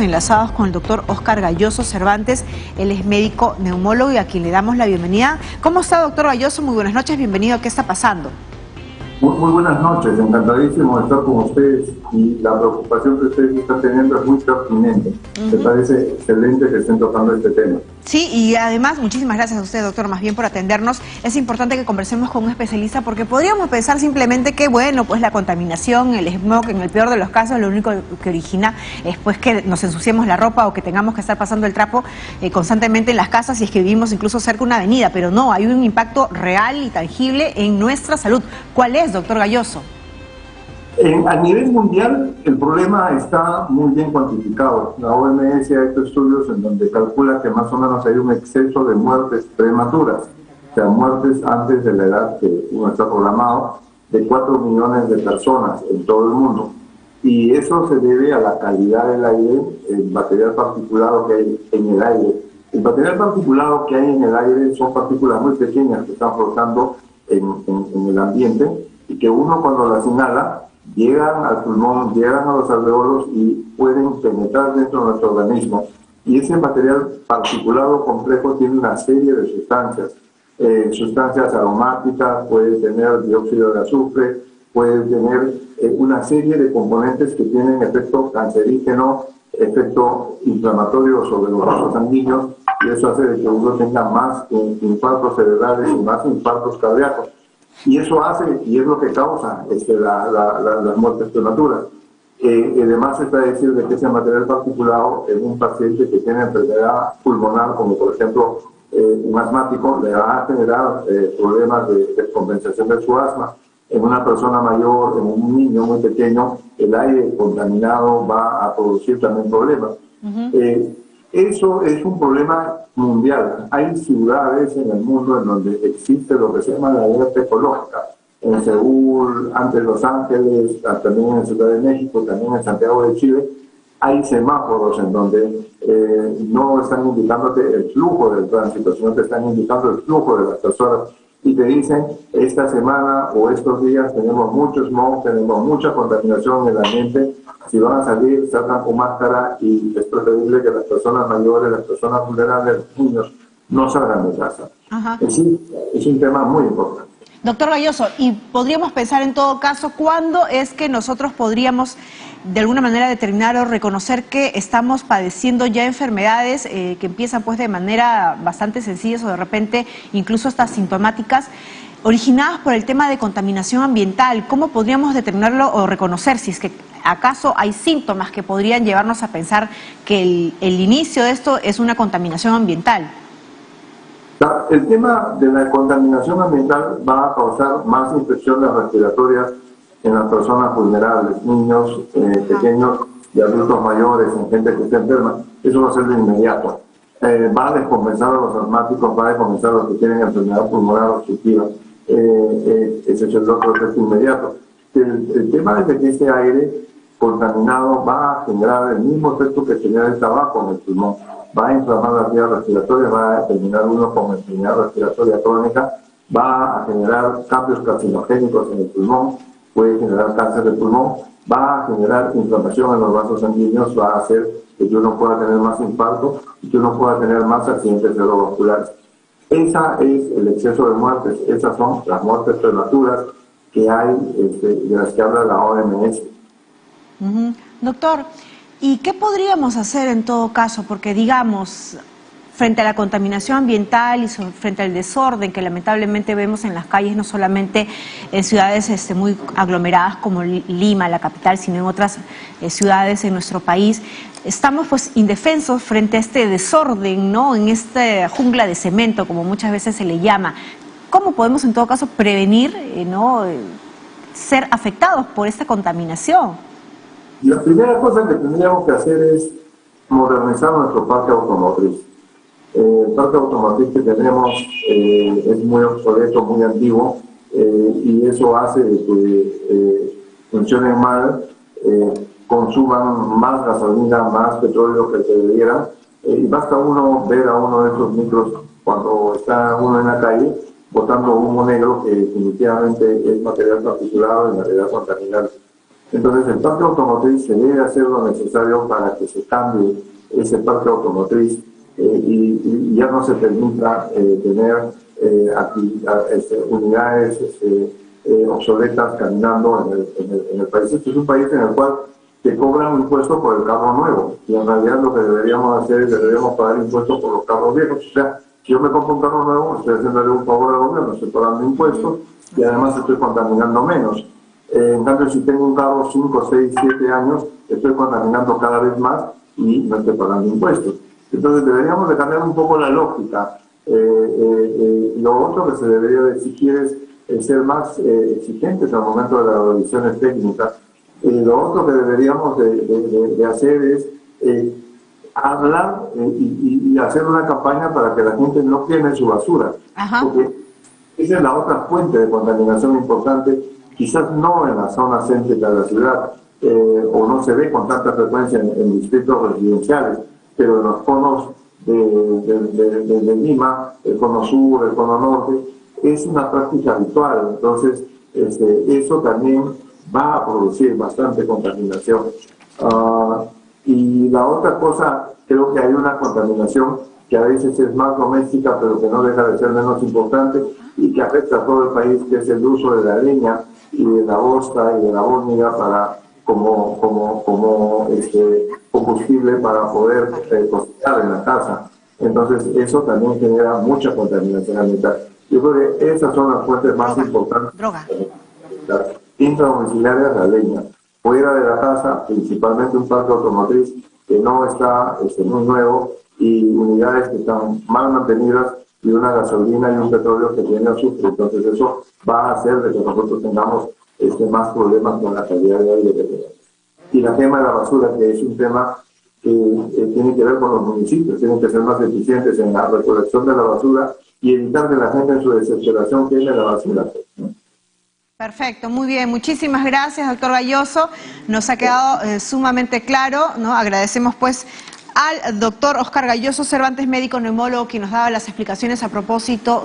estamos enlazados con el doctor Óscar Gayoso Cervantes. Él es médico neumólogo y a quien le damos la bienvenida. ¿Cómo está, doctor Gayoso? Muy buenas noches, bienvenido. ¿Qué está pasando? Muy buenas noches, encantadísimo de estar con ustedes, y la preocupación que ustedes están teniendo es muy pertinente. Me parece excelente que estén tocando este tema. Sí, y además, muchísimas gracias a usted, doctor, más bien por atendernos. Es importante que conversemos con un especialista porque podríamos pensar simplemente que, bueno, pues la contaminación, el smog, en el peor de los casos, lo único que origina es pues que nos ensuciemos la ropa o que tengamos que estar pasando el trapo constantemente en las casas, y es que vivimos incluso cerca de una avenida, pero no, hay un impacto real y tangible en nuestra salud. ¿Cuál es, doctor Gayoso? A nivel mundial, el problema está muy bien cuantificado. La OMS ha hecho estudios en donde calcula que más o menos hay un exceso de muertes prematuras, o sea, muertes antes de la edad que uno está programado, de 4 millones de personas en todo el mundo. Y eso se debe a la calidad del aire, el material particulado que hay en el aire. El material particulado que hay en el aire son partículas muy pequeñas que están flotando en el ambiente, y que uno, cuando las inhala, llegan al pulmón, llegan a los alveolos y pueden penetrar dentro de nuestro organismo. Y ese material particulado complejo tiene una serie de sustancias, sustancias aromáticas, puede tener dióxido de azufre, puede tener una serie de componentes que tienen efecto cancerígeno, efecto inflamatorio sobre los vasos sanguíneos, y eso hace de que uno tenga más infartos cerebrales y más infartos cardíacos. Y eso hace, y es lo que causa las muertes prematuras. Además está decir de que ese material particulado en un paciente que tiene enfermedad pulmonar, como por ejemplo un asmático, le va a generar problemas de descompensación de su asma. En una persona mayor, en un niño muy pequeño, el aire contaminado va a producir también problemas. Eso es un problema mundial. Hay ciudades en el mundo en donde existe lo que se llama la alerta ecológica. En Seúl, antes Los Ángeles, también en Ciudad de México, también en Santiago de Chile, hay semáforos en donde no están indicándote el flujo del tránsito, sino te están indicando el flujo de las personas. Y te dicen, esta semana o estos días tenemos mucho smog, tenemos mucha contaminación en el ambiente. Si van a salir, salgan con máscara, y es preferible que las personas mayores, las personas vulnerables, los niños, no salgan de casa. Es un tema muy importante. Doctor Gayoso, y podríamos pensar en todo caso, ¿cuándo es que nosotros podríamos de alguna manera determinar o reconocer que estamos padeciendo ya enfermedades que empiezan pues de manera bastante sencillas o de repente incluso hasta sintomáticas, originadas por el tema de contaminación ambiental? ¿Cómo podríamos determinarlo o reconocer si es que acaso hay síntomas que podrían llevarnos a pensar que el inicio de esto es una contaminación ambiental? El tema de la contaminación ambiental va a causar más infecciones respiratorias en las personas vulnerables, niños pequeños y adultos mayores, en gente que está enferma. Eso va a ser de inmediato. Va a descompensar a los asmáticos, va a descompensar a los que tienen enfermedad pulmonar obstructiva. Ese es el otro efecto inmediato. El tema es de que este aire contaminado va a generar el mismo efecto que genera el tabaco en el pulmón. Va a inflamar las vías respiratorias, va a terminar uno con enfermedad respiratoria crónica, va a generar cambios carcinogénicos en el pulmón, puede generar cáncer de pulmón, va a generar inflamación en los vasos sanguíneos, va a hacer que uno pueda tener más infarto y que uno pueda tener más accidentes cerebrovasculares. Esa es el exceso de muertes, esas son las muertes prematuras que hay, de las que habla la OMS. Doctor, ¿y qué podríamos hacer en todo caso? Porque digamos, frente a la contaminación ambiental y frente al desorden que lamentablemente vemos en las calles, no solamente en ciudades muy aglomeradas como Lima, la capital, sino en otras ciudades en nuestro país, estamos pues indefensos frente a este desorden, ¿no? En esta jungla de cemento, como muchas veces se le llama. ¿Cómo podemos en todo caso prevenir ser afectados por esta contaminación? La primera cosa que tendríamos que hacer es modernizar nuestro parque automotriz. El parque automotriz que tenemos es muy obsoleto, muy antiguo, y eso hace que funcionen mal, consuman más gasolina, más petróleo que se debiera, y basta uno ver a uno de estos micros cuando está uno en la calle botando humo negro, que definitivamente es material particulado y material contaminante. Entonces el parque automotriz se debe hacer lo necesario para que se cambie ese parque automotriz y ya no se permita tener unidades obsoletas caminando en el país. Este es un país en el cual te cobran impuestos por el carro nuevo y en realidad lo que deberíamos hacer es deberíamos pagar impuestos por los carros viejos. O sea, si yo me compro un carro nuevo, estoy haciéndole un favor al gobierno, estoy pagando impuestos y además estoy contaminando menos. En cambio, si tengo un carro 5, 6, 7 años, estoy contaminando cada vez más y no estoy pagando impuestos. Entonces deberíamos de cambiar un poco la lógica. Lo otro que se debería de exigir es ser más exigentes al momento de las revisiones técnicas. Lo otro que deberíamos de hacer es hablar y hacer una campaña para que la gente no queme su basura. Ajá. Porque esa es la otra fuente de contaminación importante, quizás no en la zona céntrica de la ciudad, o no se ve con tanta frecuencia en distritos residenciales, pero en los conos de Lima, el cono sur, el cono norte, es una práctica habitual. Entonces, eso también va a producir bastante contaminación. Y la otra cosa, creo que hay una contaminación que a veces es más doméstica, pero que no deja de ser menos importante y que afecta a todo el país, que es el uso de la leña y de la bosta y de la bómida como combustible para poder cocinar en la casa. Entonces, eso también genera mucha contaminación ambiental. Yo creo que esas son las fuentes más importantes. Intradomiciliarias, la leña. Fuera de la casa, principalmente un parque automotriz que no está muy nuevo y unidades que están mal mantenidas y una gasolina y un petróleo que tiene azufre. Entonces eso va a hacer de que nosotros tengamos más problemas con la calidad de aire que tenemos. Y la quema de la basura, que es un tema que tiene que ver con los municipios, tienen que ser más eficientes en la recolección de la basura y evitar que la gente en su desesperación queme la basura, ¿no? Perfecto, muy bien. Muchísimas gracias, doctor Gayoso. Nos ha quedado sumamente claro, ¿no? Agradecemos pues al doctor Óscar Gayoso Cervantes, médico neumólogo, quien nos daba las explicaciones a propósito